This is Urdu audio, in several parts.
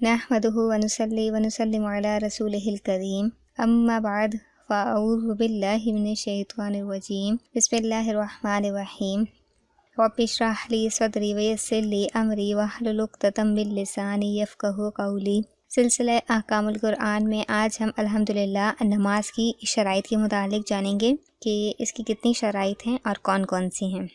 نحمده ونصلي ونسلم على رسوله الكريم اما بعد فاعوذ باللہ من الشیطان الرجیم بسم اللہ الرحمن الرحیم رب اشرح لی صدری ویسر لی امری واحلل عقدۃ من لسانی یفقہوا قولی۔ سلسلہ احکام القرآن میں آج ہم الحمدللہ نماز کی شرائط کے متعلق جانیں گے کہ اس کی کتنی شرائط ہیں اور کون کون سی ہیں۔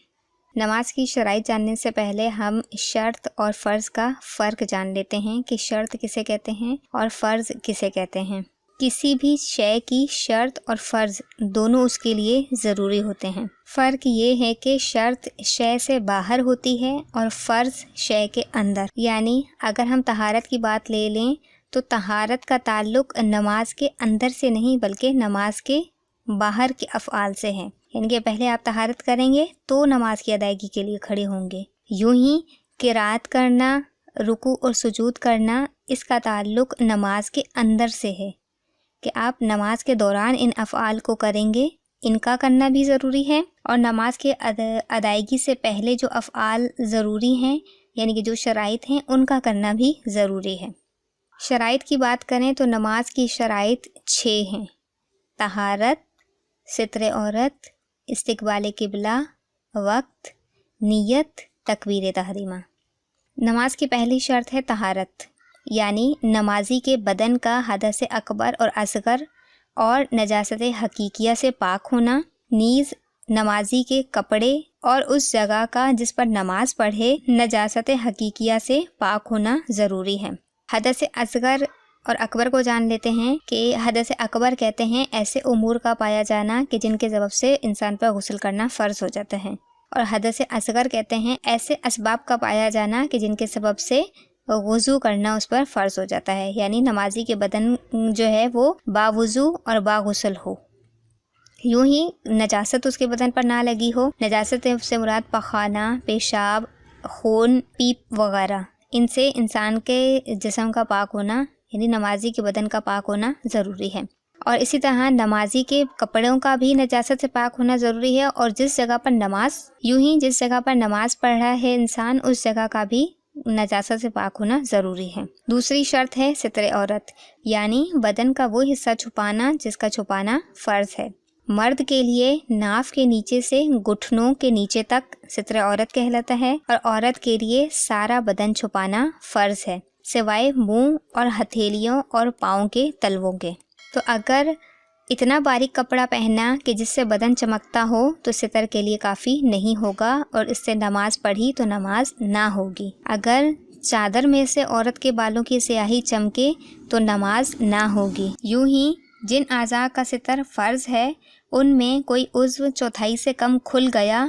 نماز کی شرائط جاننے سے پہلے ہم شرط اور فرض کا فرق جان لیتے ہیں کہ شرط کسے کہتے ہیں اور فرض کسے کہتے ہیں۔ کسی بھی شے کی شرط اور فرض دونوں اس کے لیے ضروری ہوتے ہیں۔ فرق یہ ہے کہ شرط شے سے باہر ہوتی ہے اور فرض شے کے اندر، یعنی اگر ہم طہارت کی بات لے لیں تو طہارت کا تعلق نماز کے اندر سے نہیں بلکہ نماز کے باہر کے افعال سے ہے، یعنی کہ پہلے آپ طہارت کریں گے تو نماز کی ادائیگی کے لیے کھڑے ہوں گے۔ یوں ہی قرات کرنا، رکوع اور سجود کرنا، اس کا تعلق نماز کے اندر سے ہے کہ آپ نماز کے دوران ان افعال کو کریں گے، ان کا کرنا بھی ضروری ہے، اور نماز کے ادائیگی سے پہلے جو افعال ضروری ہیں یعنی کہ جو شرائط ہیں ان کا کرنا بھی ضروری ہے۔ شرائط کی بات کریں تو نماز کی شرائط 6 ہیں: طہارت، ستر عورت، استقبال قبلہ، وقت، نیت، تکبیر تحریمہ۔ نماز کی پہلی شرط ہے طہارت، یعنی نمازی کے بدن کا حدث اکبر اور اصغر اور نجاست حقیقیہ سے پاک ہونا، نیز نمازی کے کپڑے اور اس جگہ کا جس پر نماز پڑھے نجاست حقیقیہ سے پاک ہونا ضروری ہے۔ حدث اصغر اور اکبر کو جان لیتے ہیں کہ حدث اکبر کہتے ہیں ایسے امور کا پایا جانا کہ جن کے سبب سے انسان پر غسل کرنا فرض ہو جاتا ہے، اور حدث اصغر کہتے ہیں ایسے اسباب کا پایا جانا کہ جن کے سبب سے وضو کرنا اس پر فرض ہو جاتا ہے، یعنی نمازی کے بدن جو ہے وہ باوضو اور باغسل ہو۔ یوں ہی نجاست اس کے بدن پر نہ لگی ہو۔ نجاست سے مراد پخانہ، پیشاب، خون، پیپ وغیرہ، ان سے انسان کے جسم کا پاک ہونا یعنی نمازی کے بدن کا پاک ہونا ضروری ہے۔ اور اسی طرح نمازی کے کپڑوں کا بھی نجاست سے پاک ہونا ضروری ہے، اور جس جگہ پر نماز یوں ہی جس جگہ پر نماز پڑھ رہا ہے انسان اس جگہ کا بھی نجاست سے پاک ہونا ضروری ہے۔ دوسری شرط ہے ستر عورت، یعنی بدن کا وہ حصہ چھپانا جس کا چھپانا فرض ہے۔ مرد کے لیے ناف کے نیچے سے گھٹنوں کے نیچے تک ستر عورت کہلاتا ہے، اور عورت کے لیے سارا بدن چھپانا فرض ہے سوائے منہ اور ہتھیلیوں اور پاؤں کے تلووں کے۔ تو اگر اتنا باریک کپڑا پہنا کہ جس سے بدن چمکتا ہو تو ستر کے لیے کافی نہیں ہوگا، اور اس سے نماز پڑھی تو نماز نہ ہوگی۔ اگر چادر میں سے عورت کے بالوں کی سیاہی چمکے تو نماز نہ ہوگی۔ یوں ہی جن اعضاء کا ستر فرض ہے ان میں کوئی عضو چوتھائی سے کم کھل گیا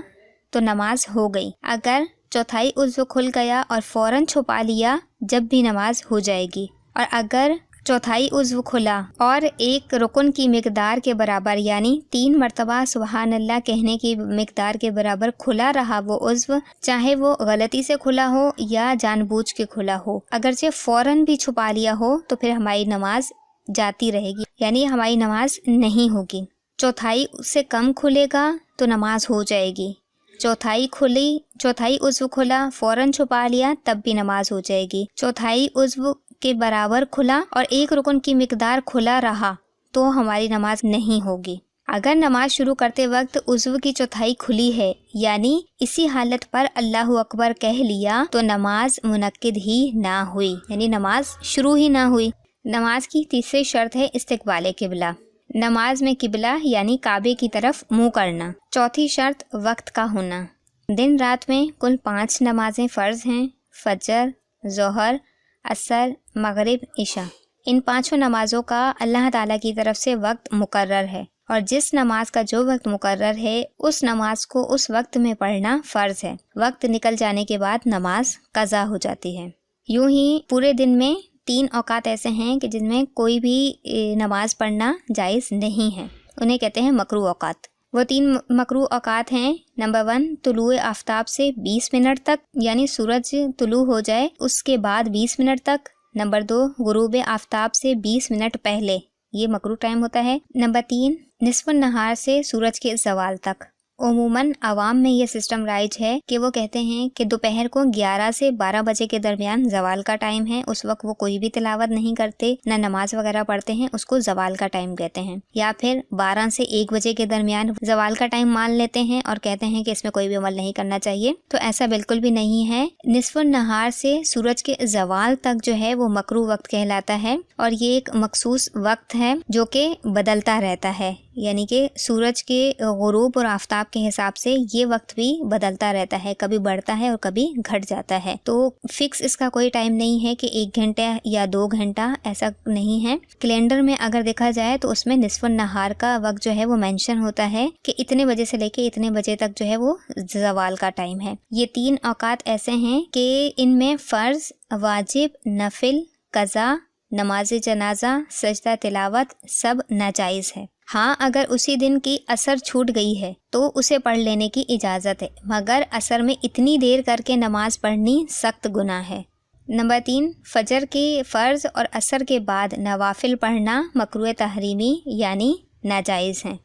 تو نماز ہو گئی۔ اگر چوتھائی عضو کھل گیا اور فوراً چھپا لیا جب بھی نماز ہو جائے گی، اور اگر چوتھائی عضو کھلا اور ایک رکن کی مقدار کے برابر یعنی 3 مرتبہ سبحان اللہ کہنے کی مقدار کے برابر کھلا رہا وہ عضو، چاہے وہ غلطی سے کھلا ہو یا جان بوجھ کے کھلا ہو، اگرچہ فوراً بھی چھپا لیا ہو تو پھر ہماری نماز جاتی رہے گی، یعنی ہماری نماز نہیں ہوگی۔ چوتھائی سے کم کھلے گا تو نماز ہو جائے گی۔ چوتھائی عضو کھلا، فوراً چھپا لیا تب بھی نماز ہو جائے گی۔ چوتھائی عضو کے برابر کھلا اور ایک رکن کی مقدار کھلا رہا تو ہماری نماز نہیں ہوگی۔ اگر نماز شروع کرتے وقت عضو کی چوتھائی کھلی ہے یعنی اسی حالت پر اللہ اکبر کہہ لیا تو نماز منعقد ہی نہ ہوئی، یعنی نماز شروع ہی نہ ہوئی۔ نماز کی تیسری شرط ہے استقبال قبلہ، نماز میں قبلہ یعنی کعبے کی طرف منہ کرنا۔ چوتھی شرط وقت کا ہونا۔ دن رات میں کل 5 نمازیں فرض ہیں: فجر، ظہر، عصر، مغرب، عشاء۔ ان 5 نمازوں کا اللہ تعالیٰ کی طرف سے وقت مقرر ہے، اور جس نماز کا جو وقت مقرر ہے اس نماز کو اس وقت میں پڑھنا فرض ہے۔ وقت نکل جانے کے بعد نماز قضا ہو جاتی ہے۔ یوں ہی پورے دن میں 3 اوقات ایسے ہیں کہ جن میں کوئی بھی نماز پڑھنا جائز نہیں ہے، انہیں کہتے ہیں مکروہ اوقات۔ وہ 3 مکروہ اوقات ہیں: نمبر 1 طلوع آفتاب سے 20 منٹ تک، یعنی سورج طلوع ہو جائے اس کے بعد 20 منٹ تک۔ نمبر 2 غروب آفتاب سے 20 منٹ پہلے، یہ مکروہ ٹائم ہوتا ہے۔ نمبر 3 نصف النہار سے سورج کے زوال تک، عموماً عوام میں یہ سسٹم رائج ہے کہ وہ کہتے ہیں کہ دوپہر کو 11 سے 12 بجے کے درمیان زوال کا ٹائم ہے، اس وقت وہ کوئی بھی تلاوت نہیں کرتے، نہ نماز وغیرہ پڑھتے ہیں، اس کو زوال کا ٹائم کہتے ہیں۔ یا پھر 12 سے 1 بجے کے درمیان زوال کا ٹائم مان لیتے ہیں اور کہتے ہیں کہ اس میں کوئی بھی عمل نہیں کرنا چاہیے، تو ایسا بالکل بھی نہیں ہے۔ نصف النہار سے سورج کے زوال تک جو ہے وہ مکروہ وقت کہلاتا ہے، اور یہ ایک مخصوص وقت ہے جو کہ بدلتا رہتا ہے، یعنی کہ سورج کے غروب اور آفتاب کے حساب سے یہ وقت بھی بدلتا رہتا ہے، کبھی بڑھتا ہے اور کبھی گھٹ جاتا ہے۔ تو فکس اس کا کوئی ٹائم نہیں ہے کہ 1 گھنٹہ یا 2 گھنٹہ، ایسا نہیں ہے۔ کیلنڈر میں اگر دیکھا جائے تو اس میں نصف النہار کا وقت جو ہے وہ مینشن ہوتا ہے کہ اتنے بجے سے لے کے اتنے بجے تک جو ہے وہ زوال کا ٹائم ہے۔ یہ 3 اوقات ایسے ہیں کہ ان میں فرض، واجب، نفل، قضا، نماز جنازہ، سجدہ تلاوت سب ناجائز ہے۔ ہاں، اگر اسی دن کی عصر چھوٹ گئی ہے تو اسے پڑھ لینے کی اجازت ہے، مگر عصر میں اتنی دیر کر کے نماز پڑھنی سخت گناہ ہے۔ نمبر 3، فجر کے فرض اور عصر کے بعد نوافل پڑھنا مکروہ تحریمی یعنی ناجائز ہیں۔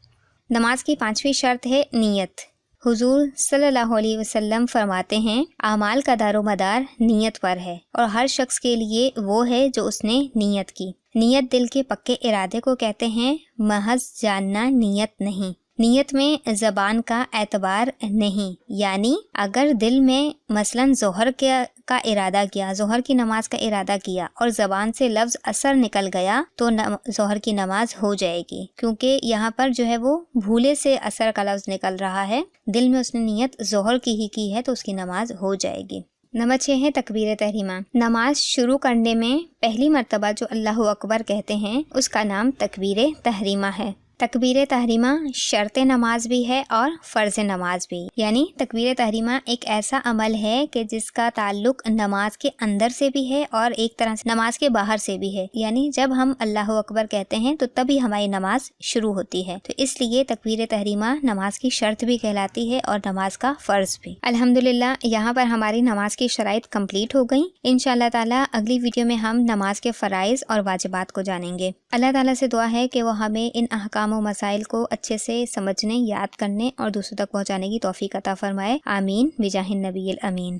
نماز کی 5ویں شرط ہے نیت۔ حضور صلی اللہ علیہ وسلم فرماتے ہیں اعمال کا دار و مدار نیت پر ہے، اور ہر شخص کے لیے وہ ہے جو اس نے نیت کی۔ نیت دل کے پکے ارادے کو کہتے ہیں، محض جاننا نیت نہیں۔ نیت میں زبان کا اعتبار نہیں، یعنی اگر دل میں مثلاً ظہر کا ارادہ کیا، ظہر کی نماز کا ارادہ کیا اور زبان سے لفظ عصر نکل گیا تو ظہر کی نماز ہو جائے گی، کیونکہ یہاں پر جو ہے وہ بھولے سے عصر کا لفظ نکل رہا ہے، دل میں اس نے نیت ظہر کی ہی ہے تو اس کی نماز ہو جائے گی۔ نمبر 6 ہے تکبیر تحریمہ۔ نماز شروع کرنے میں پہلی مرتبہ جو اللہ اکبر کہتے ہیں اس کا نام تکبیر تحریمہ ہے۔ تکبیر تحریمہ شرط نماز بھی ہے اور فرض نماز بھی، یعنی تکبیر تحریمہ ایک ایسا عمل ہے کہ جس کا تعلق نماز کے اندر سے بھی ہے اور ایک طرح سے نماز کے باہر سے بھی ہے، یعنی جب ہم اللہ اکبر کہتے ہیں تو تبھی ہماری نماز شروع ہوتی ہے، تو اس لیے تکبیر تحریمہ نماز کی شرط بھی کہلاتی ہے اور نماز کا فرض بھی۔ الحمدللہ یہاں پر ہماری نماز کی شرائط کمپلیٹ ہو گئیں۔ انشاءاللہ تعالی اگلی ویڈیو میں ہم نماز کے فرائض اور واجبات کو جانیں گے۔ اللہ تعالیٰ سے دعا ہے کہ وہ ہمیں ان احکام و مسائل کو اچھے سے سمجھنے، یاد کرنے اور دوسروں تک پہنچانے کی توفیق عطا فرمائے۔ آمین بجاہ النبی الامین۔